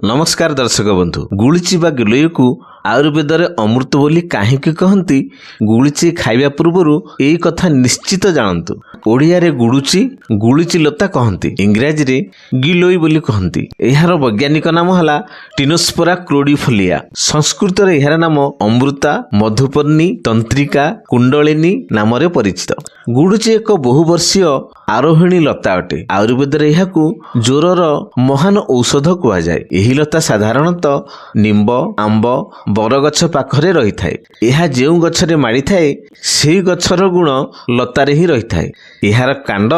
नमस्कार दर्शक बंधु गुळिची बा गिलोय को आयुर्वेद अमृत बोली कहीं कहती गुळिची खाइबा पूर्व यही कथा निश्चित जानतु। ओडिया रे गुड़ुची गुळिची लता कहती, इंग्राजी रे गिलोय बोली कहती। यार वैज्ञानिक नाम है टिनोस्पोरा क्रोडिफोलिया। संस्कृत रे यार नाम अमृता, मधुपर्णी, तंत्रिका, कुंडलिनी नाम रे परिचित। गुड़ुची एक बहुवर्षीय आरोहिणी लता अटे। आयुर्वेद रे यहाकू ज्वरर महान औषध कहुए। यही लता साधारणतः निम्ब, आंब, बरगछ पाखरे रही थाए। यह जो गछरे माड़ी थाए से गछर गुण लतारे ही रही थाए। यार कांड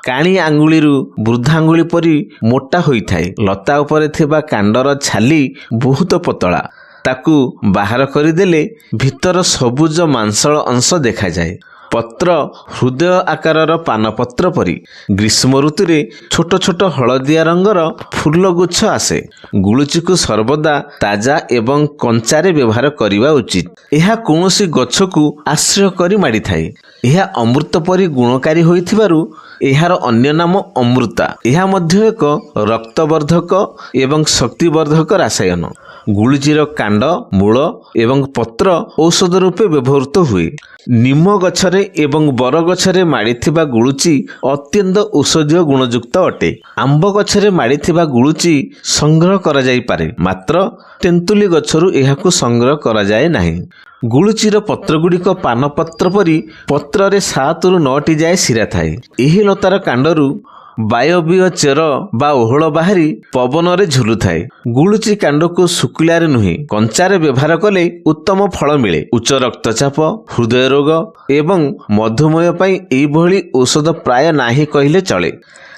काणी आंगुळीरू वृद्धांगुली परी मोटा होई थाए। लता उपरे थिबा कांडर छाली बहुत पतला। ताकू बाहर करदेले भितर सबुज मांसल अंश देखा जाए। पत्र हृदय आकारर पानपत्र परी। ग्रीष्म ऋतु रे छोट छोट हलदिया रंगर फूल गुच्छ आसे। गुळुची को सर्वदा ताजा एवं कंचारे व्यवहार करिबा उचित। यह कौनसी गछ को आश्रय करी माड़ी थाए। यह अमृत परी गुणकारी होइथिबारु एहार अन्य नाम अमृता। यह मध्य एक रक्तवर्धक एवं शक्तिवर्धक रासायन। गुळुचीर कांड, मूल एवं पत्र औषध रूपे व्यवहृत हुए। निम्म गछरे एवं बर गछरे माड़ीथिबा गुळुची अत्यंत औषधीय गुणयुक्त अटे। आंब गछरे माड़ीथिबा गुळुची संग्रह करा जाई पारे, मात्र तेंतुली गछरु एहाकु संग्रह करा जाए नाही। गुळुचीर पत्र गुड़िक पानपत्र परी पत्ररे 7 ରୁ 9ଟି जाए शिरा थाए। एही लतार कांडरू बायबीय चेर बा ओहळ बाहरी पवन रे झुलु थाए। गुळुची कांड को शुक्लारे नुहे कंचारे व्यवहार कले उत्तम फल मिले। उच्च रक्तचाप, हृदय रोग एवं मधुमेह पई एई भली औषध प्राय नाही कहिले चले।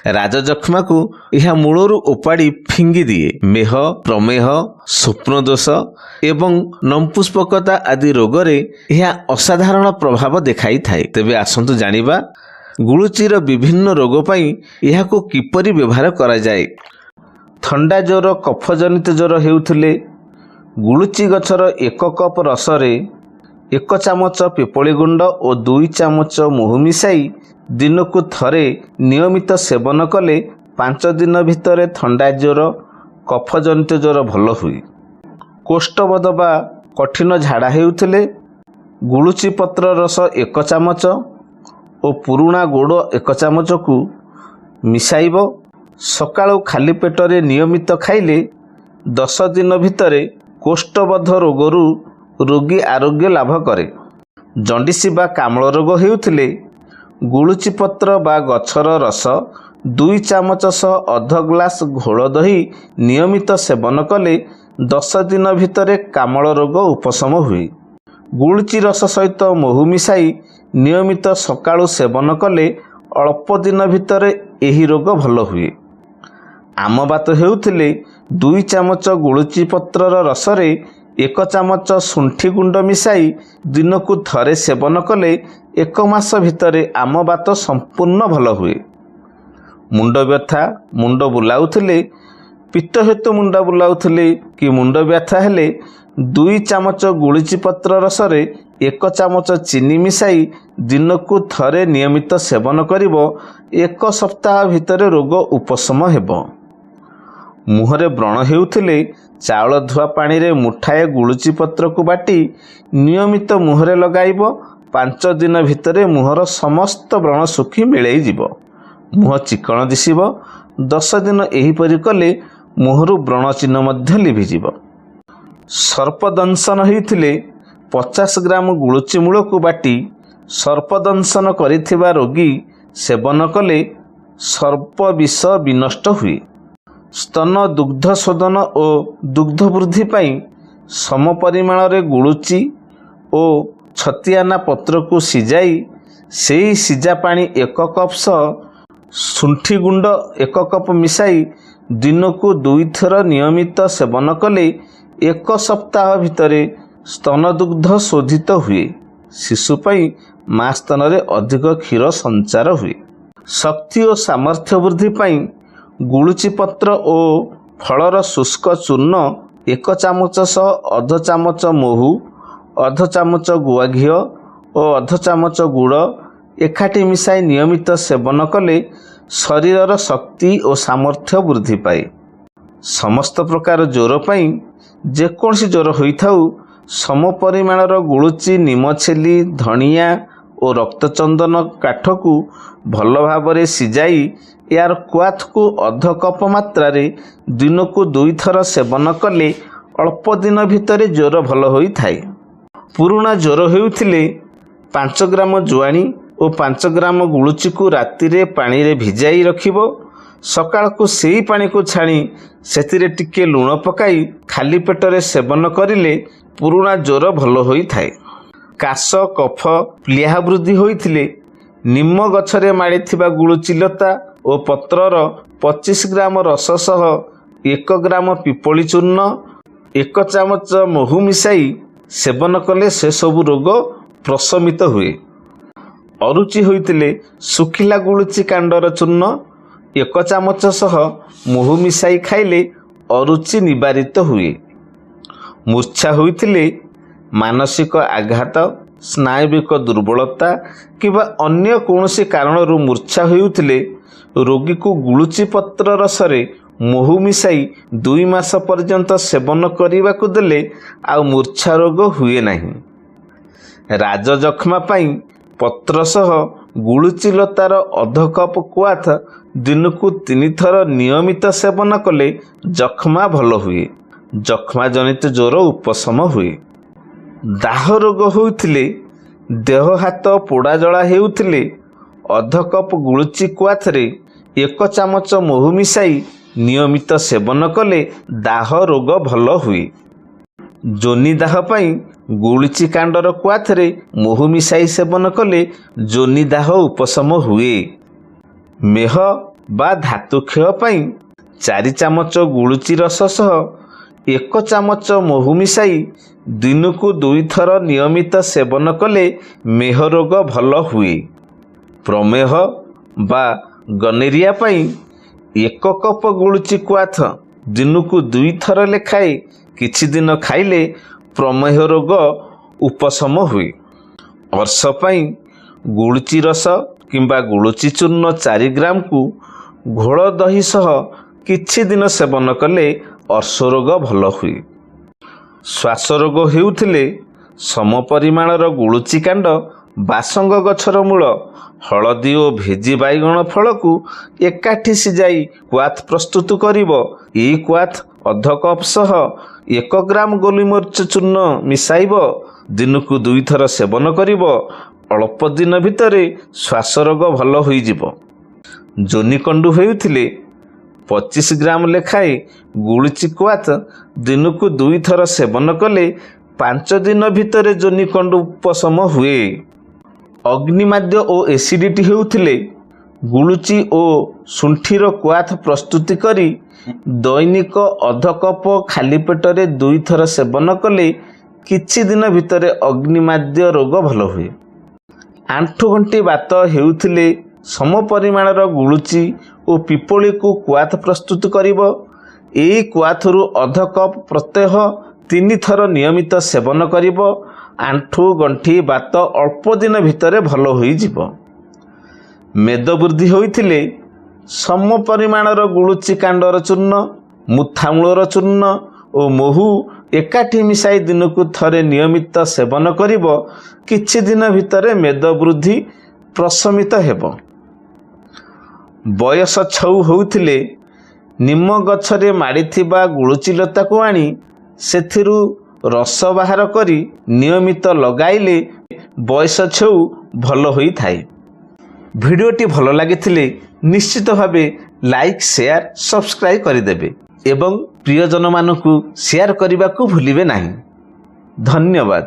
राजजक्ष्मा को यह मूलरू उपाड़ी फिंगी दिए। मेह, प्रमेह, स्वप्न दोष एवं नपुष्पकता आदि रोगरे यह असाधारण प्रभाव देखाई थाए। तेबे आसंतु जानिबा गुळुचीर विभिन्न रोग पई यहाको किपरि व्यवहार करा जाए। थंडा ज्वर, कफ जनित ज्वर हेउथिले गुळुची गछर 1 कप रसरे 1 चामच पिपली गुंड और 2 चामच मुहु मिसाई दिनकू थरे नियमित सेवन कले 5 दिन भितर थंडा ज्वर, कफ जनित ज्वर भल हुए। कोष्ठबोध बा कठिन झाड़ा हेउथिले गुळुची पत्र रस 1 चामच और पुराणा गोड़ 1 चामच को मिसाइब। सकाळु खाली पेटरे नियमित खाइले 10 दिन भितरे कोष्ठबोध रोगरू रोगी आरोग्य लाभ करे। जंडिस बा कामल रोग हेउथिले गुळुची पत्र बा गछर रस 2 चामच सह अर्ध ग्लास घोल दही नियमित सेवन कले 10 दिन भितरे कामल रोग उपशम हुए। गुळुची रस सहित महु मिसाई नियमित सकाळु सेवन कले अल्प दिन भितरे एही रोग भल हुए। आमबात हेउथिले 2 चामच गुळुची पत्रर रसरे 1 चामच शुंठी गुंड मिसाई दिनकू थरे सेवन कले 1 मास भितरे आमबात संपूर्ण भल हुए। मुंड व्यथा, मुंड बुलाउथिले, पित्त हेतु मुंड बुलाउथिले कि मुंड व्यथा हेले 2 चामच गुळुची पत्र रसरे 1 चामच चीनी मिसाई दिनकू थरे नियमित सेवन करिबो 1 सप्ताह भितरे रोग उपशम हेबो। मुहरे व्रण हेउथिले चाउल धुआ पानी रे मुठाए गुळुची पत्र को बाटी नियमित मुहरे लगाइबो। 5 दिन भितरे मुहर समस्त व्रण सुखी मिलई जिवो। मुह चिकण दिसिबो। 10 दिन एही परि कले मुहरु व्रण चिन्ह मध्य लिभि जिवो। सर्पदंशन हेउथिले 50 ग्राम गुळुची मूल को बाटी सर्पदंशन करिथिबा रोगी सेवन कले सर्प विष विनष्ट हुए। स्तन दुग्ध शोधन और दुग्ध वृद्धि पाई सम परिमाण रे गुळुची और छतियाना पत्र को सिजाई सेही सिजा पानी 1 कप सह शुंठी गुंड 1 कप मिसाई दिनकू 2 थर नियमित सेवन कले 1 सप्ताह भितरे स्तन दुग्ध शोधित हुए। शिशु पाई माँ स्तन रे अधिक क्षीर संचार हुए। शक्ति और सामर्थ्य वृद्धि पाई गुळुची पत्र और फलर शुष्क चूर्ण 1 चामच सह अर्ध चामच महु, अर्ध चामच गुआ घी और अर्ध चामच गुड़ एकाठी मिसाई नियमित सेवन कले शरीरर शक्ति और सामर्थ्य वृद्धि पाए। ସମସ୍ତ ପ୍ରକାର ଜ୍ୱର ପାଇଁ ଯେକୌଣସି ଜ୍ୱର ହୋଇଥାଉ ସମ ପରିମାଣର ଗୁଳୁଚି, ନିମଛେଲି, ଧଣିଆ ଓ ରକ୍ତଚନ୍ଦନ କାଠକୁ ଭଲ ଭାବରେ ସିଝାଇ ଏହାର କ୍ୱାଥକୁ ଅଧ କପ ମାତ୍ରାରେ ଦିନକୁ 2 ଥର ସେବନ କଲେ ଅଳ୍ପ ଦିନ ଭିତରେ ଜ୍ୱର ଭଲ ହୋଇଥାଏ। ପୁରୁଣା ଜ୍ୱର ହେଉଥିଲେ 5 ଗ୍ରାମ ଜୁଆଣି ଓ 5 ଗ୍ରାମ ଗୁଳୁଚିକୁ ରାତିରେ ପାଣିରେ ଭିଜାଇ ରଖିବ। ସକାଳକୁ ସେହି ପାଣିକୁ ଛାଣି ସେଥିରେ ଟିକେ ଲୁଣ ପକାଇ ଖାଲି ପେଟରେ ସେବନ କରିଲେ ପୁରୁଣା ଜ୍ୱର ଭଲ ହୋଇଥାଏ। କାଶ, କଫ, ପ୍ଲିହା ବୃଦ୍ଧି ହୋଇଥିଲେ ନିମ ଗଛରେ ମାଡ଼ିଥିବା ଗୁଳୁଚି ଲତା ଓ ପତ୍ରର 25 ଗ୍ରାମ ରସ ସହ 1 ଗ୍ରାମ ପିପଳି ଚୂର୍ଣ୍ଣ, 1 ଚାମଚ ମହୁ ମିଶାଇ ସେବନ କଲେ ସେସବୁ ରୋଗ ପ୍ରଶମିତ ହୁଏ। ଅରୁଚି ହୋଇଥିଲେ ଶୁଖିଲା ଗୁଳୁଚି କାଣ୍ଡର ଚୂର୍ଣ୍ଣ 1 ଚାମଚ ସହ ମହୁ ମିଶାଇ ଖାଇଲେ ଅରୁଚି ନିବାରିତ ହୁଏ। ମୂର୍ଚ୍ଛା ହୋଇଥିଲେ ମାନସିକ ଆଘାତ, ସ୍ନାୟବିକ ଦୁର୍ବଳତା କିମ୍ବା ଅନ୍ୟ କୌଣସି କାରଣରୁ ମୂର୍ଚ୍ଛା ହେଉଥିଲେ ରୋଗୀକୁ ଗୁଳୁଚି ପତ୍ର ରସରେ ମହୁ ମିଶାଇ 2 ମାସ ପର୍ଯ୍ୟନ୍ତ ସେବନ କରିବାକୁ ଦେଲେ ଆଉ ମୂର୍ଚ୍ଛା ରୋଗ ହୁଏ ନାହିଁ। ରାଜଯକ୍ଷ୍ମା ପାଇଁ ପତ୍ର ସହ ଗୁଳୁଚି ଲତାର ଅଧ କପ୍ କ୍ୱାଥ ଦିନକୁ 3 ଥର ନିୟମିତ ସେବନ କଲେ ଯକ୍ଷ୍ମା ଭଲ ହୁଏ। ଯକ୍ଷ୍ମା ଜନିତ ଜ୍ୱର ଉପଶମ ହୁଏ। ଦାହ ରୋଗ ହୋଇଥିଲେ, ଦେହ ହାତ ପୋଡ଼ାଜଳା ହେଉଥିଲେ ଅଧ କପ୍ ଗୁଳୁଚି କ୍ୱାଥରେ 1 ଚାମଚ ମହୁ ମିଶାଇ ନିୟମିତ ସେବନ କଲେ ଦାହ ରୋଗ ଭଲ ହୁଏ। ଯୋନି ଦାହ ପାଇଁ ଗୁଳୁଚି କାଣ୍ଡର କ୍ୱାଥରେ ମହୁ ମିଶାଇ ସେବନ କଲେ ଯୋନି ଦାହ ଉପଶମ ହୁଏ। ମେହ ବା ଧାତୁକ୍ଷୟ ପାଇଁ 4 ଚାମଚ ଗୁଳୁଚି ରସ ସହ 1 ଚାମଚ ମହୁ ମିଶାଇ ଦିନକୁ 2 ଥର ନିୟମିତ ସେବନ କଲେ ମେହ ରୋଗ ଭଲ ହୁଏ। ପ୍ରମେହ ବା ଗନେରିଆ ପାଇଁ 1 କପ ଗୁଳୁଚି କ୍ୱାଥ ଦିନକୁ 2 ଥର ଲେଖାଏଁ କିଛି ଦିନ ଖାଇଲେ ପ୍ରମେହ ରୋଗ ଉପଶମ ହୁଏ। ଅର୍ଶ ପାଇଁ ଗୁଳୁଚି ରସ କିମ୍ବା ଗୁଳୁଚି ଚୂର୍ଣ୍ଣ 4 ଗ୍ରାମକୁ ଘୋଳ ଦହି ସହ କିଛି ଦିନ ସେବନ କଲେ ଅର୍ଶ ରୋଗ ଭଲ ହୁଏ। ଶ୍ୱାସ ରୋଗ ହେଉଥିଲେ ସମ ପରିମାଣର ଗୁଳୁଚି କାଣ୍ଡ, ବାସଙ୍ଗ ଗଛର ମୂଳ, ହଳଦୀ ଓ ଭେଜି ବାଇଗଣ ଫଳକୁ ଏକାଠି ସିଝାଇ କ୍ୱାଥ ପ୍ରସ୍ତୁତ କରିବ। ଏହି କ୍ୱାଥ ଅଧ କପ୍ ସହ 1 ଗ୍ରାମ ଗୋଲମରିଚ ଚୂର୍ଣ୍ଣ ମିଶାଇବ। ଦିନକୁ 2 ଥର ସେବନ କରିବ। ଅଳ୍ପ ଦିନ ଭିତରେ ଶ୍ୱାସ ରୋଗ ଭଲ ହୋଇଯିବ। ଯୋନିକଣ୍ଡୁ ହେଉଥିଲେ 25 ଗ୍ରାମ ଲେଖାଏଁ ଗୁଳୁଚି କ୍ୱାଥ ଦିନକୁ 2 ଥର ସେବନ କଲେ 5 ଦିନ ଭିତରେ ଯୋନିକଣ୍ଡୁ ଉପଶମ ହୁଏ। ଅଗ୍ନିମାଦ୍ୟ ଓ ଏସିଡିଟି ହେଉଥିଲେ ଗୁଳୁଚି ଓ ଶୁଣ୍ଠିର କ୍ୱାଥ ପ୍ରସ୍ତୁତି କରି ଦୈନିକ ଅଧ କପ ଖାଲି ପେଟରେ 2 ଥର ସେବନ କଲେ କିଛି ଦିନ ଭିତରେ ଅଗ୍ନିମାଦ୍ୟ ରୋଗ ଭଲ ହୁଏ। ଆଣ୍ଠୁଗଣ୍ଠି ବାତ ହେଉଥିଲେ ସମ ପରିମାଣର ଗୁଳୁଚି ଓ ପିପଳିକୁ କ୍ୱାଥ ପ୍ରସ୍ତୁତ କରିବ। ଏହି କ୍ୱାଥରୁ ଅଧ କପ୍ ପ୍ରତ୍ୟହ 3 ଥର ନିୟମିତ ସେବନ କରିବ। ଆଣ୍ଠୁ ଗଣ୍ଠି ବାତ ଅଳ୍ପ ଦିନ ଭିତରେ ଭଲ ହୋଇଯିବ। ମେଦ ବୃଦ୍ଧି ହୋଇଥିଲେ ସମ ପରିମାଣର ଗୁଳୁଚି କାଣ୍ଡର ଚୂର୍ଣ୍ଣ, ମୁଥାମୂଳର ଚୂର୍ଣ୍ଣ ଓ ମହୁ ଏକାଠି ମିଶାଇ ଦିନକୁ ଥରେ ନିୟମିତ ସେବନ କରିବ। କିଛି ଦିନ ଭିତରେ ମେଦ ବୃଦ୍ଧି ପ୍ରଶମିତ ହେବ। ବୟସ ଛଉ ହେଉଥିଲେ ନିମ ଗଛରେ ମାଡ଼ିଥିବା ଗୁଳୁଚି ଲତାକୁ ଆଣି ସେଥିରୁ ରସ ବାହାର କରି ନିୟମିତ ଲଗାଇଲେ ବୟସ ଛଉ ଭଲ ହୋଇଥାଏ। ଭିଡ଼ିଓଟି ଭଲ ଲାଗିଥିଲେ ନିଶ୍ଚିତ ଭାବେ ଲାଇକ୍, ସେୟାର, ସବସ୍କ୍ରାଇବ୍ କରିଦେବେ ଏବଂ ପ୍ରିୟଜନମାନଙ୍କୁ ସେୟାର କରିବାକୁ ଭୁଲିବେ ନାହିଁ। ଧନ୍ୟବାଦ।